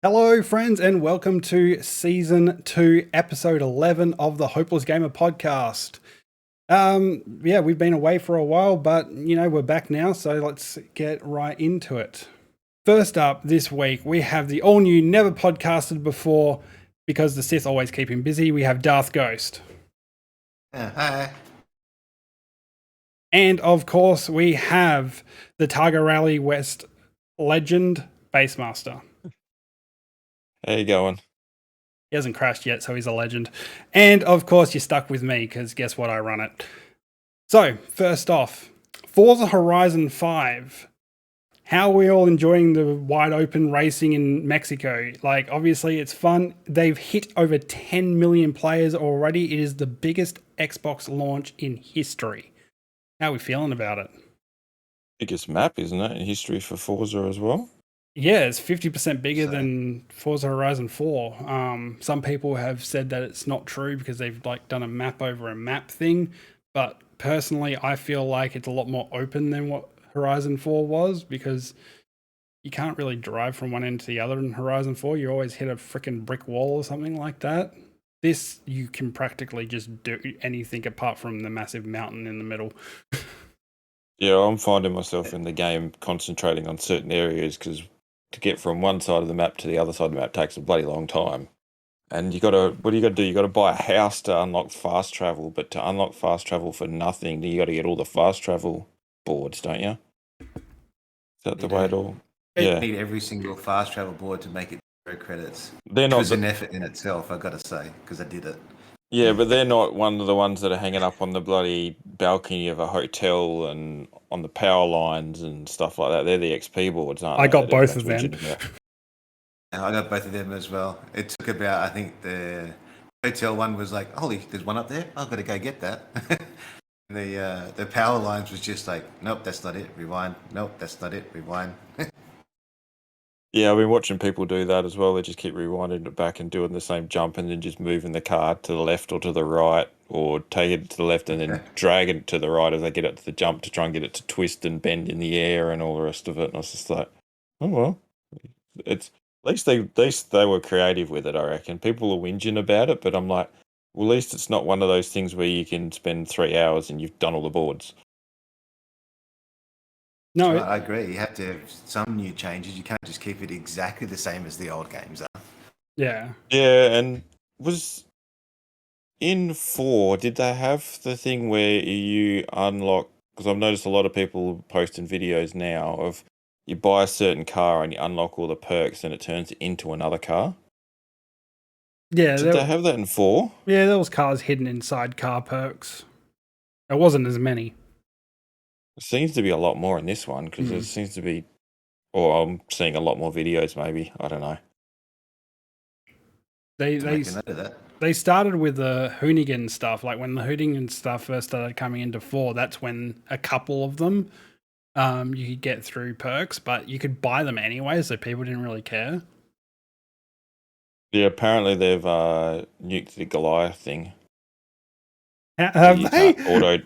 Hello, friends, and welcome to Season 2, Episode 11 of the Hopeless Gamer Podcast. We've been away for a while, but, we're back now, so let's get right into it. First up this week, we have the all-new, never podcasted before, because the Sith always keep him busy, we have Darth Ghost. Hi. And, of course, we have the Targa Rally West legend, BassMstrAU. How you going? He hasn't crashed yet, so he's a legend. And, of course, you're stuck with me, because guess what? I run it. So, first off, Forza Horizon 5. How are we all enjoying the wide open racing in Mexico? Like, obviously, it's fun. They've hit over 10 million players already. It is the biggest Xbox launch in history. How are we feeling about it? Biggest map, isn't it, in history for Forza as well? Yeah, it's 50% bigger than Forza Horizon 4. Some people have said that it's not true because they've done a map over a map thing. But personally, I feel like it's a lot more open than what Horizon 4 was, because you can't really drive from one end to the other in Horizon 4. You always hit a freaking brick wall or something like that. This, you can practically just do anything apart from the massive mountain in the middle. Yeah, I'm finding myself in the game concentrating on certain areas because to get from one side of the map to the other side of the map takes a bloody long time. And what do you got to do? You got to buy a house to unlock fast travel, but to unlock fast travel for nothing, you got to get all the fast travel boards, don't you? Is that the way it all? You need every single fast travel board to make it 0 credits. They're not. It was an effort in itself, I got to say, because I did it. Yeah, but they're not one of the ones that are hanging up on the bloody balcony of a hotel and on the power lines and stuff like that. They're the XP boards, aren't they? I got both of them. I got both of them as well. It took about, I think the hotel one was like, holy, there's one up there? I've got to go get that. The power lines was just like, nope, that's not it, rewind. Nope, that's not it, rewind. Yeah, I've been watching people do that as well. They just keep rewinding it back and doing the same jump and then just moving the car to the left or to the right, or take it to the left and then drag it to the right as they get it to the jump to try and get it to twist and bend in the air and all the rest of it. And I was just like, oh well, it's at least they were creative with it. I reckon people are whinging about it, but I'm like, well, at least it's not one of those things where you can spend 3 hours and you've done all the boards. No, I agree. You have to have some new changes. You can't just keep it exactly the same as the old games are. Yeah. Yeah, and was in 4, did they have the thing where you unlock, because I've noticed a lot of people posting videos now of you buy a certain car and you unlock all the perks and it turns it into another car? Yeah. Did they have that in 4? Yeah, there was cars hidden inside car perks. There wasn't as many. There seems to be a lot more in this one because there seems to be, or I'm seeing a lot more videos maybe. I don't know. They started with the Hoonigan stuff. Like when the Hoonigan stuff first started coming into 4, that's when a couple of them you could get through perks, but you could buy them anyway, so people didn't really care. Yeah, apparently they've nuked the Goliath thing. Have they?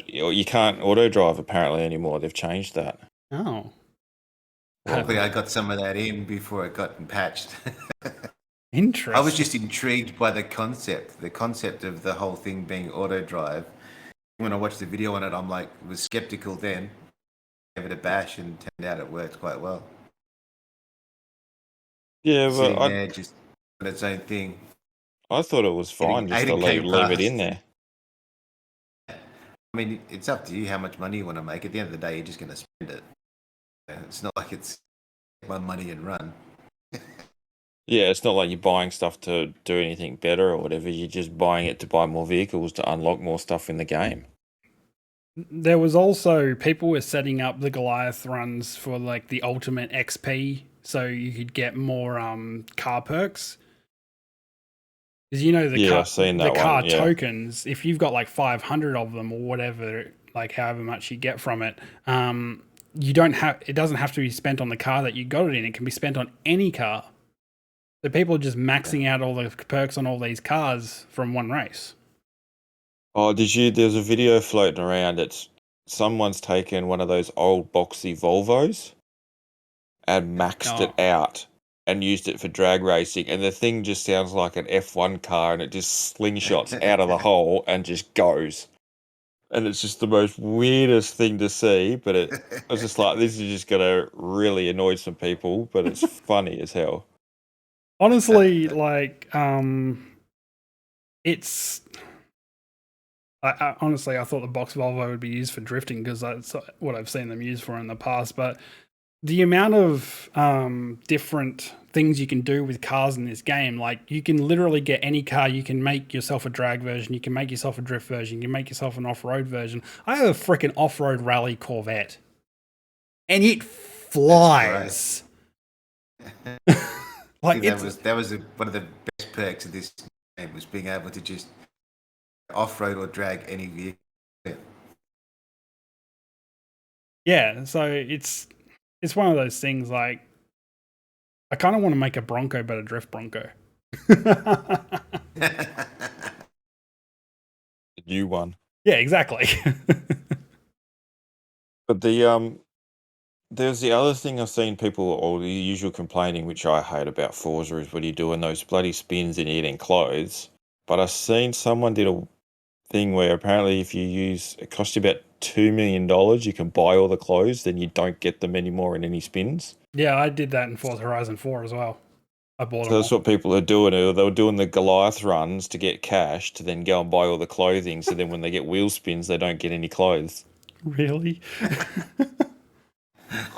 You can't auto drive apparently anymore. They've changed that. Oh. Hopefully I got some of that in before it got patched. Interesting. I was just intrigued by the concept of the whole thing being auto drive. When I watched the video on it, I'm like, was skeptical then. Gave it a bash and turned out it worked quite well. Yeah, but just on its own thing. I thought it was fine just to leave it in there. I mean, it's up to you how much money you want to make. At the end of the day, you're just going to spend it. It's not like it's my money and run. Yeah, it's not like you're buying stuff to do anything better or whatever. You're just buying it to buy more vehicles to unlock more stuff in the game. There was also, people were setting up the Goliath runs for like the ultimate XP, so you could get more car perks. Because the car tokens, if you've got like 500 of them or whatever, like however much you get from it, it doesn't have to be spent on the car that you got it in. It can be spent on any car. So people are just maxing out all the perks on all these cars from one race. Oh, there's a video floating around. Someone's taken one of those old boxy Volvos and maxed it out and used it for drag racing, and the thing just sounds like an F1 car, and it just slingshots out of the hole and just goes. And it's just the most weirdest thing to see, but I was just like, this is just going to really annoy some people, but it's funny as hell. Honestly, like, it's... honestly, I thought the box Volvo would be used for drifting because that's what I've seen them used for in the past, but the amount of different things you can do with cars in this game, like you can literally get any car, you can make yourself a drag version, you can make yourself a drift version, you can make yourself an off-road version. I have a freaking off-road rally Corvette and it flies. Like that was one of the best perks of this game, was being able to just off-road or drag any vehicle. Yeah, so it's one of those things, like, I kind of want to make a Bronco, but a drift Bronco. The new one. Yeah, exactly. But there's the other thing I've seen people, or the usual complaining, which I hate about Forza, is when you're doing those bloody spins and eating clothes. But I've seen someone did a thing where apparently if it costs you about $2 million, you can buy all the clothes, then you don't get them anymore in any spins. Yeah, I did that in Forza Horizon 4 as well. I bought them. So that's what people are doing. They were doing the Goliath runs to get cash to then go and buy all the clothing. So then when they get wheel spins, they don't get any clothes. Really?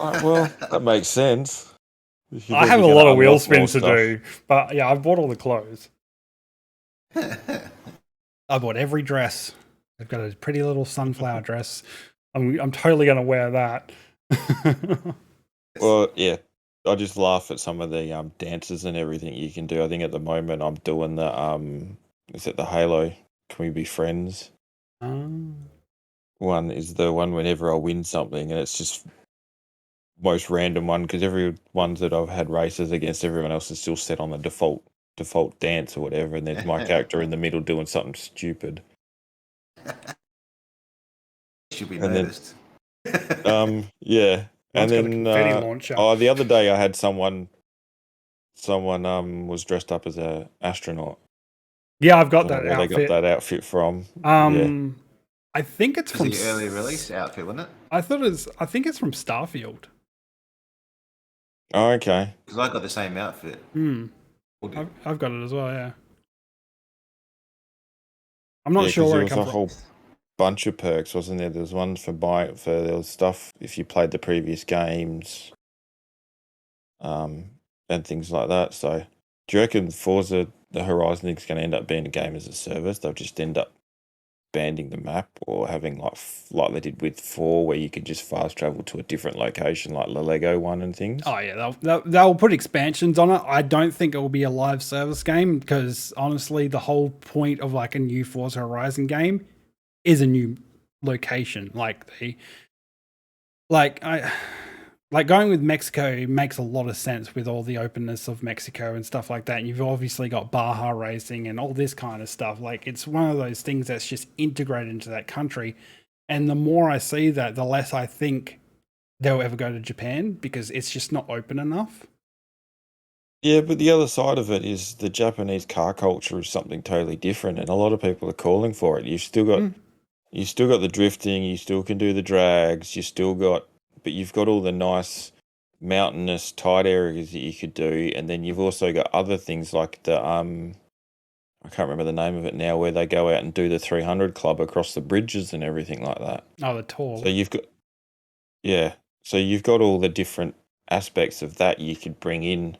Well, that makes sense. I have a lot of wheel spins to do, but yeah, I bought all the clothes. I bought every dress. I've got a pretty little sunflower dress. I'm totally going to wear that. Well, yeah. I just laugh at some of the dances and everything you can do. I think at the moment I'm doing the is it the Halo Can We Be Friends? One is the one whenever I win something, and it's just most random one, because every ones that I've had races against, everyone else is still set on the default dance or whatever, and there's my character in the middle doing something stupid. Should be noticed. Yeah. One's and then the other day I had someone was dressed up as an astronaut. Yeah, I've got that where outfit. They got that outfit from. I think it's from the early release outfit, wasn't it? I think it's from Starfield. Oh, okay. Because I got the same outfit. I've got it as well, yeah. I'm not sure where it comes from. Whole bunch of perks, wasn't there? There was one for there was stuff if you played the previous games, and things like that. So, do you reckon Forza the Horizon is going to end up being a game as a service? They'll just end up banding the map, or having like they did with 4, where you could just fast travel to a different location, like the Lego one and things. Oh yeah, they'll put expansions on it. I don't think it will be a live service game, because honestly, the whole point of like a new Forza Horizon game is a new location. Like going with Mexico makes a lot of sense with all the openness of Mexico and stuff like that. And you've obviously got Baja racing and all this kind of stuff. Like, it's one of those things that's just integrated into that country. And the more I see that, the less I think they'll ever go to Japan, because it's just not open enough. Yeah, but the other side of it is the Japanese car culture is something totally different, and a lot of people are calling for it. You've still got the drifting, you still can do the drags, but you've got all the nice mountainous tight areas that you could do, and then you've also got other things like the I can't remember the name of it now, where they go out and do the 300 club across the bridges and everything like that. Oh, the tour. So you've got all the different aspects of that you could bring in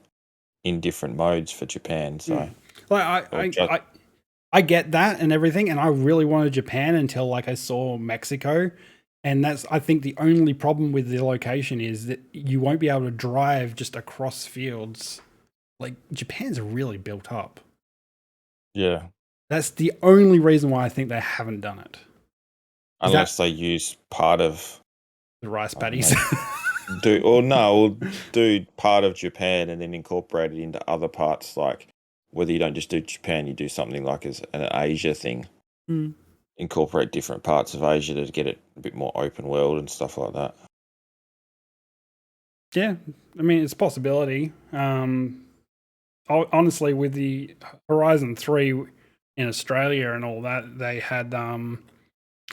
different modes for Japan. So I get that and everything, and I really wanted Japan until like I saw Mexico. And that's, I think, the only problem with the location is that you won't be able to drive just across fields. Like, Japan's really built up. Yeah. That's the only reason why I think they haven't done it. Unless they use part of the rice paddies. do part of Japan and then incorporate it into other parts, like whether you don't just do Japan, you do something like as an Asia thing. Incorporate different parts of Asia to get it a bit more open world and stuff like that. Yeah, I mean, it's a possibility. honestly, with the Horizon 3 in Australia and all that, they had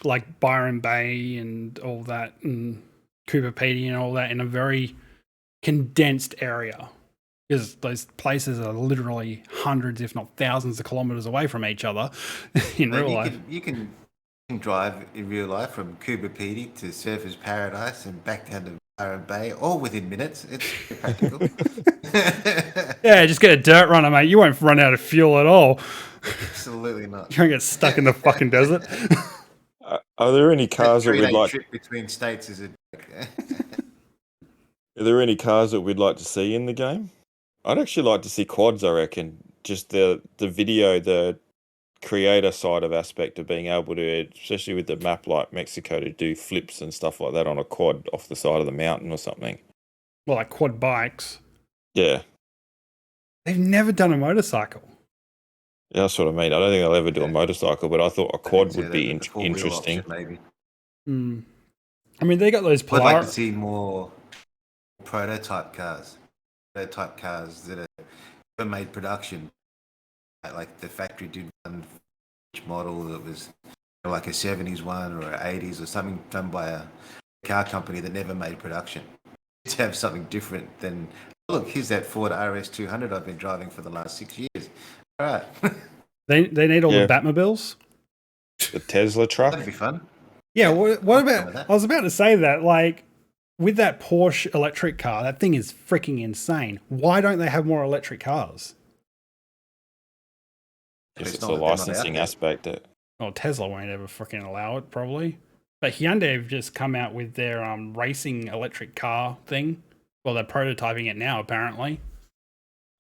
like Byron Bay and all that, and Cooper Pedy and all that in a very condensed area. Because those places are literally hundreds, if not thousands, of kilometers away from each other in real life. You can drive in real life from Cooper Pedy to Surfers Paradise and back down to Byron Bay, all within minutes. It's practical. Yeah, just get a dirt runner, mate. You won't run out of fuel at all. Absolutely not. You won't get stuck in the fucking desert. Are there any cars that That we'd 3-day like? trip between states is a. Are there any cars that we'd like to see in the game? I'd actually like to see quads. I reckon just the video, the creator side of aspect of being able to, especially with the map like Mexico, to do flips and stuff like that on a quad off the side of the mountain or something. Well, like quad bikes. Yeah. They've never done a motorcycle. Yeah, that's what I mean. I don't think I'll ever do a motorcycle, but I thought a quad would be the four-wheel interesting. option, maybe. I mean, they got those I'd like to see more prototype cars that are made production. Like the factory did one model that was like a 70s one or an 80s or something done by a car company that never made production. To have something different than, look, here's that Ford RS200 I've been driving for the last 6 years. All right. They need all the Batmobiles. The Tesla truck. That'd be fun. Yeah, what about? I was about to say that, like, with that Porsche electric car, that thing is freaking insane. Why don't they have more electric cars? It's a licensing aspect. Well, Tesla won't ever freaking allow it, probably. But Hyundai have just come out with their racing electric car thing. Well, they're prototyping it now, apparently.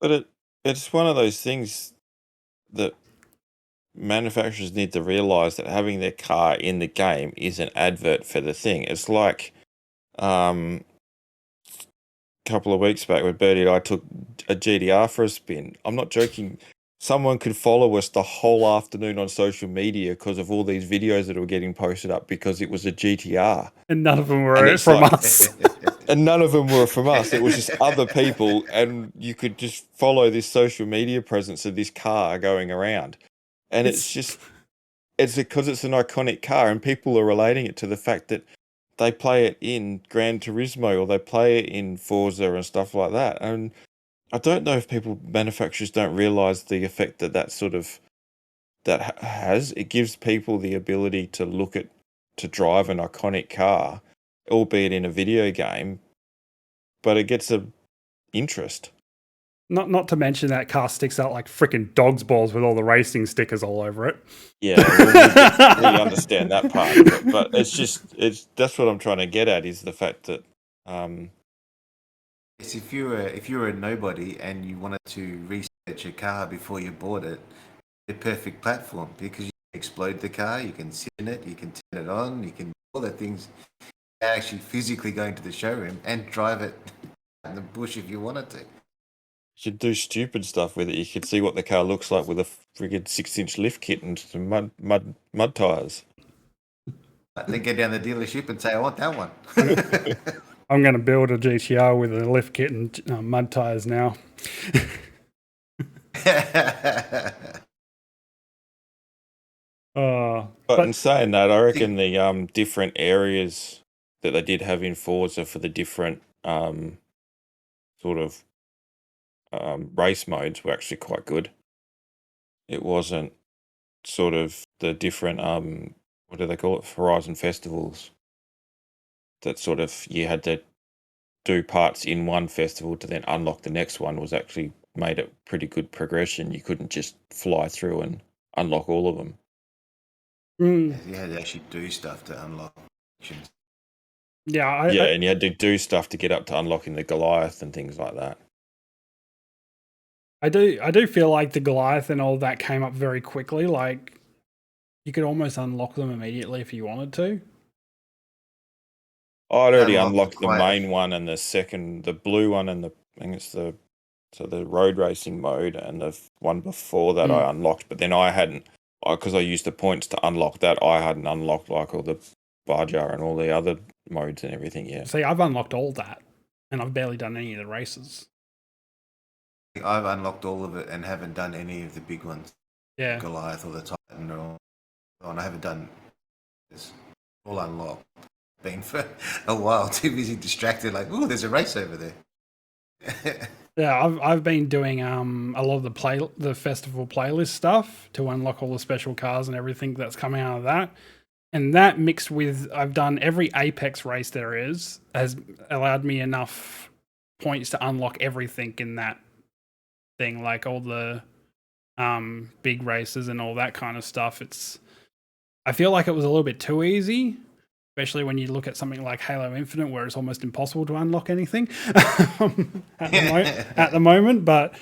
But it's one of those things that manufacturers need to realize that having their car in the game is an advert for the thing. It's like a couple of weeks back when Birdie and I took a GDR for a spin. I'm not joking. Someone could follow us the whole afternoon on social media because of all these videos that were getting posted up because it was a GTR. And none of them were from us. And none of them were from us. It was just other people, and you could just follow this social media presence of this car going around. And it's because it's an iconic car, and people are relating it to the fact that they play it in Gran Turismo or they play it in Forza and stuff like that. And I don't know if manufacturers don't realize the effect that has. It gives people the ability to drive an iconic car, albeit in a video game, but it gets a interest. Not to mention that car sticks out like freaking dog's balls with all the racing stickers all over it. Yeah, we understand that part of it, but that's what I'm trying to get at is the fact that Yes, if you're a nobody and you wanted to research a car before you bought it, the perfect platform because you can explode the car, you can sit in it, you can turn it on, you can do all the things. You're actually physically going to the showroom and drive it in the bush if you wanted to. You should do stupid stuff with it. You could see what the car looks like with a friggin' 6-inch lift kit and some mud tires. Then get down the dealership and say, I want that one. I'm going to build a GTR with a lift kit and mud tires now. But in saying that, I reckon the different areas that they did have in Forza for the different sort of race modes were actually quite good. It wasn't sort of the different what do they call it, Horizon festivals, that sort of you had to do parts in one festival to then unlock the next one. Was actually made it pretty good progression. You couldn't just fly through and unlock all of them. You had to actually do stuff to unlock missions. And you had to do stuff to get up to unlocking the Goliath and things like that. I do feel like the Goliath and all that came up very quickly. Like, you could almost unlock them immediately if you wanted to. I'd already unlocked the main one and the blue one, and I think it's the road racing mode, and the one before that I unlocked, but then I hadn't, because I used the points to unlock that, I hadn't unlocked like all the bar jar and all the other modes and everything yet. See, I've unlocked all that, and I've barely done any of the races. I've unlocked all of it and haven't done any of the big ones. Yeah. Goliath or the Titan or I haven't done this. All unlocked. Been for a while, too busy distracted, like, oh, there's a race over there. Yeah, I've been doing a lot of the festival playlist stuff to unlock all the special cars and everything that's coming out of that. And that mixed with I've done every Apex race there is has allowed me enough points to unlock everything in that thing, like all the big races and all that kind of stuff. I feel like it was a little bit too easy, especially when you look at something like Halo Infinite, where it's almost impossible to unlock anything at the moment. But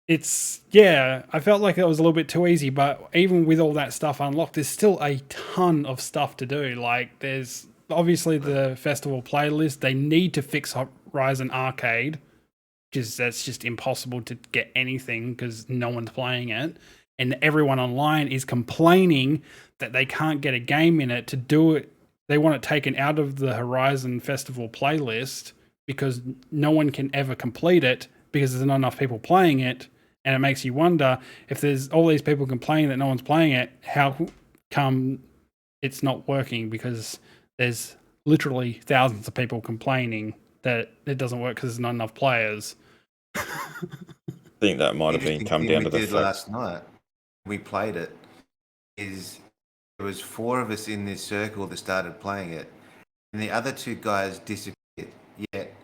I felt like it was a little bit too easy. But even with all that stuff unlocked, there's still a ton of stuff to do. Like, there's obviously the festival playlist. They need to fix Horizon Arcade, because that's just impossible to get anything because no one's playing it. And everyone online is complaining that they can't get a game in it to do it. They want it taken out of the Horizon Festival playlist because no one can ever complete it because there's not enough people playing it. And it makes you wonder, if there's all these people complaining that no one's playing it, how come it's not working? Because there's literally thousands of people complaining that it doesn't work because there's not enough players. I think that might have come down to the fact last night. We played it. There was 4 of us in this circle that started playing it, and the other 2 guys disappeared. Yet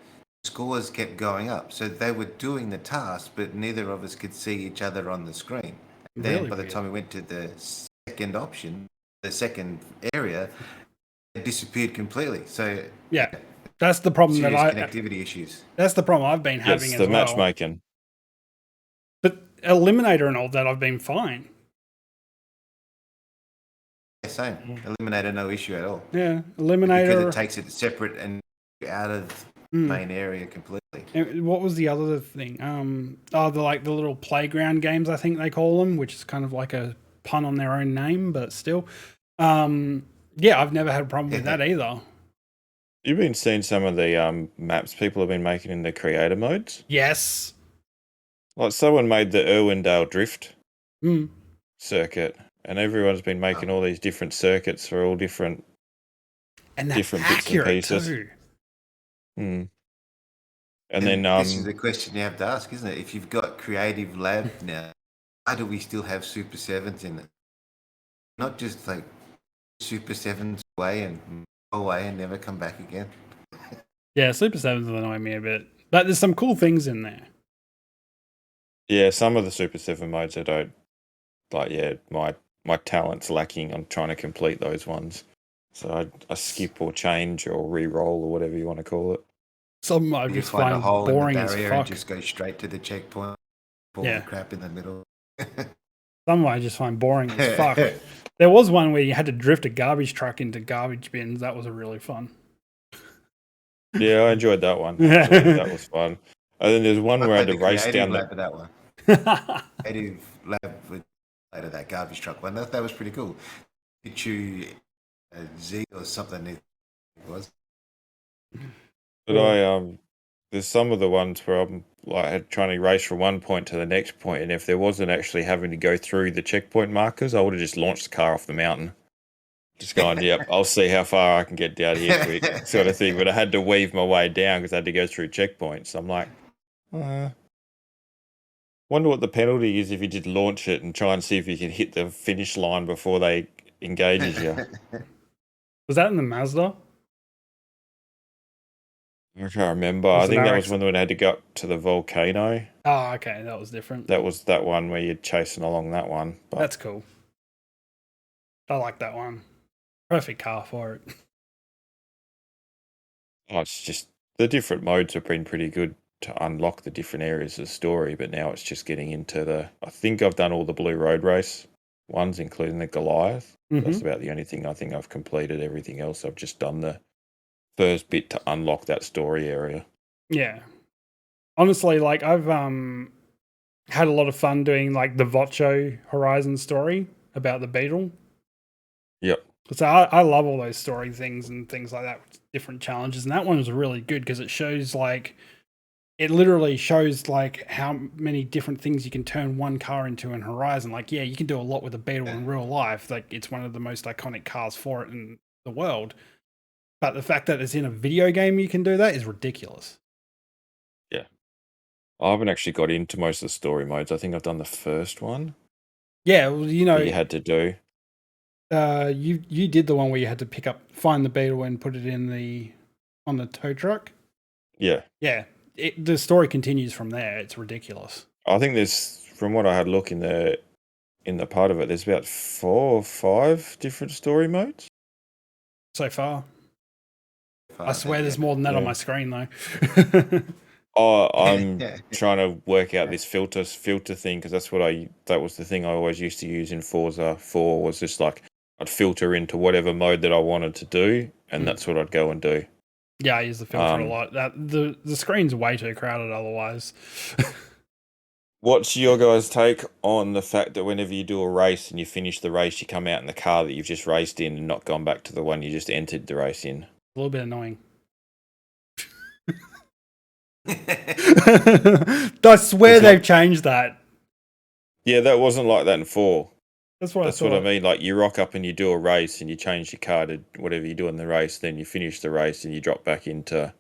scores kept going up, so they were doing the task, but neither of us could see each other on the screen. And then Really by the weird. time we went to the second option, the second area, it disappeared completely. So yeah, that's the problem connectivity issues. That's the problem I've been having as well. the matchmaking. But Eliminator and all that, I've been fine. Yeah, same. Eliminator, no issue at all. Yeah, Eliminator. Because it takes it separate and out of the main area completely. And what was the other thing? The little playground games, I think they call them, which is kind of like a pun on their own name, but still. Yeah, I've never had a problem with that either. You've been seeing some of the maps people have been making in the creator modes? Yes. Like, someone made the Irwindale Drift circuit, and everyone's been making all these different circuits for all different different bits and pieces. Too. And then this is the question you have to ask, isn't it? If you've got Creative Lab now, why do we still have Super 7s in it? Not just like Super 7s away and go away and never come back again. Yeah, Super 7s annoy me a bit, but there's some cool things in there. Yeah, some of the Super 7 modes I don't like. Yeah, my talent's lacking on trying to complete those ones, so I skip or change or re-roll or whatever you want to call it. Some I just find boring as fuck. And just go straight to the checkpoint. All the crap in the middle. Some I just find boring as fuck. There was one where you had to drift a garbage truck into garbage bins. That was really fun. Yeah, I enjoyed that one. That was fun. And then there's one where I had to race down that one. Creative Lab with later that garbage truck one. That was pretty cool. Did you Z or something? It was. But there's some of the ones where I'm like trying to race from one point to the next point, and if there wasn't actually having to go through the checkpoint markers, I would have just launched the car off the mountain. Just going, yep, I'll see how far I can get down here quick, sort of thing. But I had to weave my way down because I had to go through checkpoints. I'm like, wonder what the penalty is if you did launch it and try and see if you can hit the finish line before they engages you. Was that in the Mazda? I can't remember. I think that was when they had to go up to the volcano. Oh, okay. That was different. That was that one where you're chasing along that one. But that's cool. I like that one. Perfect car for it. Oh, it's just the different modes have been pretty good to unlock the different areas of the story, but now it's just getting into I think I've done all the Blue Road Race ones, including the Goliath. That's about the only thing I think I've completed. Everything else I've just done the first bit to unlock that story area. Yeah. Honestly, like I've had a lot of fun doing like the Vocho Horizon story about the Beetle. Yep. So I love all those story things and things like that, different challenges. And that one was really good because it shows like it literally shows like how many different things you can turn one car into in Horizon. Like, yeah, you can do a lot with a Beetle in real life. Like, it's one of the most iconic cars for it in the world. But the fact that it's in a video game you can do that is ridiculous. Yeah. I haven't actually got into most of the story modes. I think I've done the first one. Yeah, well, you know, that you had to do. You did the one where you had to find the Beetle and put it on the tow truck. Yeah. Yeah. The story continues from there. It's ridiculous. I think there's, from what I had a look in the part of it, there's about 4 or 5 different story modes so far. I swear there's more than that on my screen though. I'm trying to work out this filter thing, because that was the thing I always used to use in Forza 4, was just like I'd filter into whatever mode that I wanted to do, and that's what I'd go and do. Yeah, I use the filter a lot. The screen's way too crowded otherwise. What's your guys' take on the fact that whenever you do a race and you finish the race, you come out in the car that you've just raced in and not gone back to the one you just entered the race in? A little bit annoying. I swear they've changed that. Yeah, that wasn't like that in 4. That's what I mean. Like, you rock up and you do a race and you change your car to whatever you do in the race, then you finish the race and you drop back into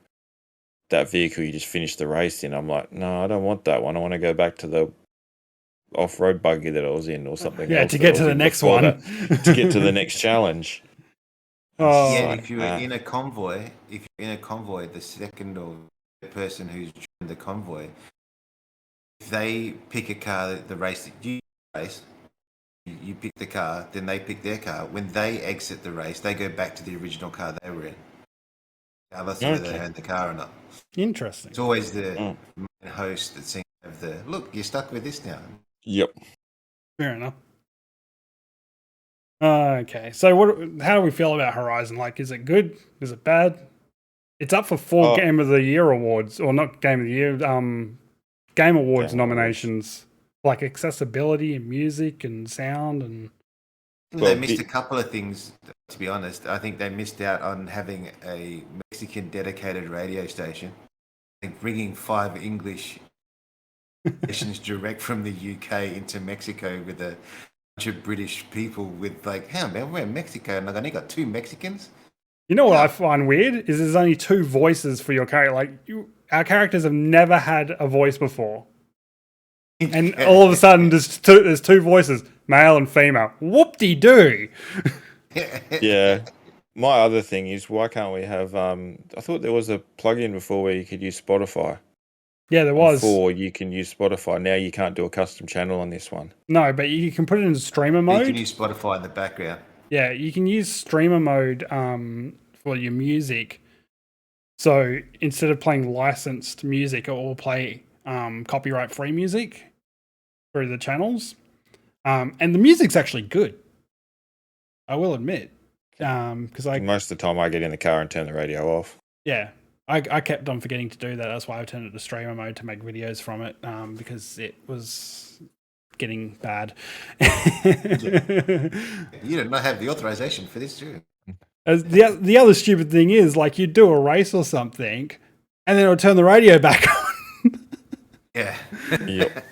that vehicle you just finished the race in. I'm like, no, I don't want that one. I want to go back to the off-road buggy that I was in, or something. Yeah, to get to the next one. To get to the next challenge. Oh. Yeah, if you're in a convoy, the second or the person who's joined the convoy, if they pick a car, the race that you race, you pick the car, then they pick their car. When they exit the race, they go back to the original car they were in, regardless of whether they own the car or not. Interesting. It's always the main host that seems to have look, you're stuck with this now. Yep. Fair enough. Okay, so how do we feel about Horizon? Like, is it good? Is it bad? It's up for 4 Game of the Year awards, or not Game of the Year, Game Awards nominations. Like accessibility and music and sound and. They missed a couple of things, to be honest. I think they missed out on having a Mexican dedicated radio station. I think bringing 5 English stations direct from the UK into Mexico with a bunch of British people with like, hey man, we're in Mexico and I only got 2 Mexicans. You know what I find weird is there's only 2 voices for your character. Like our characters have never had a voice before. And all of a sudden, there's 2 voices, male and female. Whoop-de-doo. Yeah. My other thing is, why can't we have... I thought there was a plugin before where you could use Spotify. Yeah, there was. Before you can use Spotify. Now you can't do a custom channel on this one. No, but you can put it in streamer mode. You can use Spotify in the background. Yeah, you can use streamer mode for your music. So instead of playing licensed music, it will play copyright-free music through the channels. And the music's actually good. I will admit. Because most of the time I get in the car and turn the radio off. Yeah. I kept on forgetting to do that. That's why I turned it to streamer mode to make videos from it, because it was getting bad. You did not have the authorization for this, too. The other stupid thing is, like, you do a race or something, and then it'll turn the radio back on. Yeah. Yep.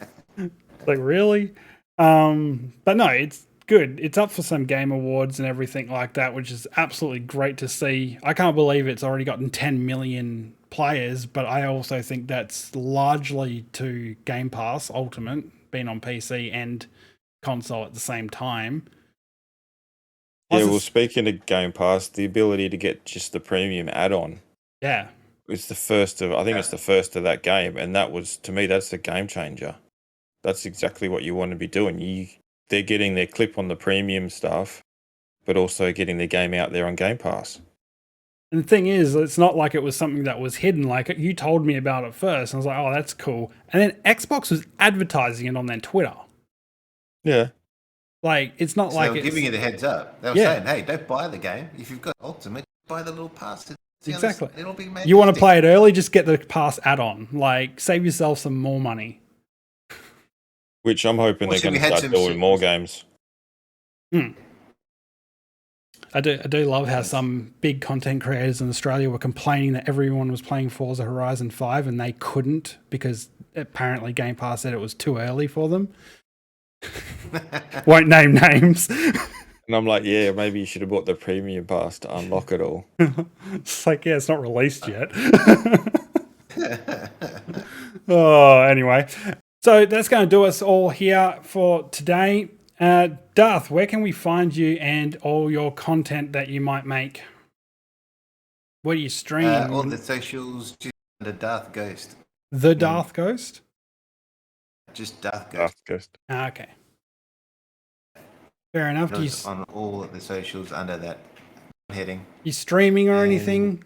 Like, really? But no, it's good. It's up for some game awards and everything like that, which is absolutely great to see. I can't believe it's already gotten 10 million players, but I also think that's largely to GamePass Ultimate being on PC and console at the same time. Yeah, well, speaking of Game Pass, the ability to get just the premium add-on. Yeah. It's the first of, I think it's the first of that game, and that was, to me, that's the game changer. That's exactly what you want to be doing. They're getting their clip on the premium stuff, but also getting the game out there on Game Pass. And the thing is, it's not like it was something that was hidden. Like, you told me about it first, and I was like, oh, that's cool. And then Xbox was advertising it on their Twitter. Yeah. Like, it's not like they were giving you the heads up. They were saying, hey, don't buy the game. If you've got Ultimate, buy the little pass. Exactly. It'll be magnificent. You want to play it early, just get the pass add-on. Like, save yourself some more money. Which I'm hoping they're going to start doing more games. I do love how some big content creators in Australia were complaining that everyone was playing Forza Horizon 5 and they couldn't because apparently GamePass said it was too early for them. Won't name names. And I'm like, yeah, maybe you should have bought the premium pass to unlock it all. It's like, yeah, it's not released yet. Oh, anyway. So that's going to do us all here for today. Darth, where can we find you and all your content that you might make? What do you stream? All the socials, just under Darth Ghost. The Darth Ghost? Just Darth Ghost. Darth Ghost. Okay. Fair enough. On all of the socials under that heading. You streaming or anything?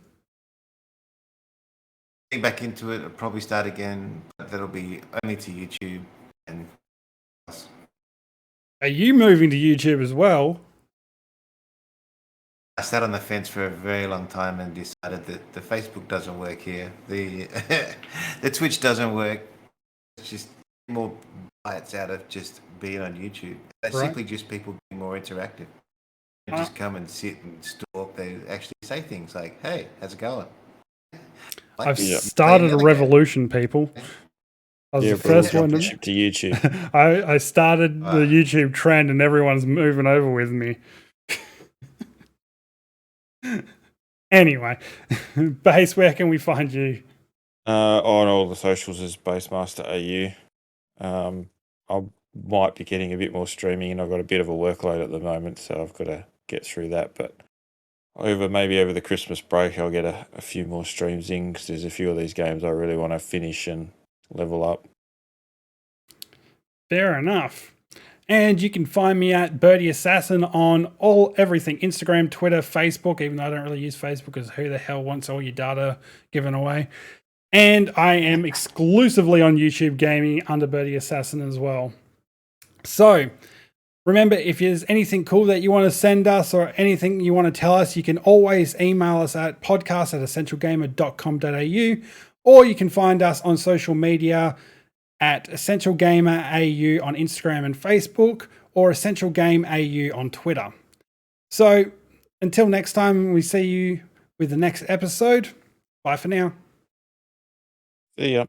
Getting back into it, I'll probably start again, but that'll be only to YouTube. And are you moving to YouTube as well? I sat on the fence for a very long time and decided that the Facebook doesn't work here. The the Twitch doesn't work. It's just more bites out of just being on YouTube. Basically, just people being more interactive. They just come and sit and stalk. They actually say things like, "Hey, how's it going?" I've started a revolution, people. I was the first one to YouTube. I started the YouTube trend, and everyone's moving over with me. Anyway, Bass, where can we find you? On all the socials is BassMstrAU. I might be getting a bit more streaming, and I've got a bit of a workload at the moment, so I've got to get through that. But maybe over the Christmas break, I'll get a few more streams in because there's a few of these games I really want to finish and level up. Fair enough. And you can find me at birdyassassin on everything, Instagram, Twitter, Facebook, even though I don't really use Facebook because who the hell wants all your data given away? And I am exclusively on YouTube Gaming under birdyassassin as well. So remember, if there's anything cool that you want to send us or anything you want to tell us, you can always email us at podcast@essentialgamer.com.au, or you can find us on social media at essentialgamerau on Instagram and Facebook, or essentialgameau on Twitter. So until next time, we see you with the next episode. Bye for now. See ya.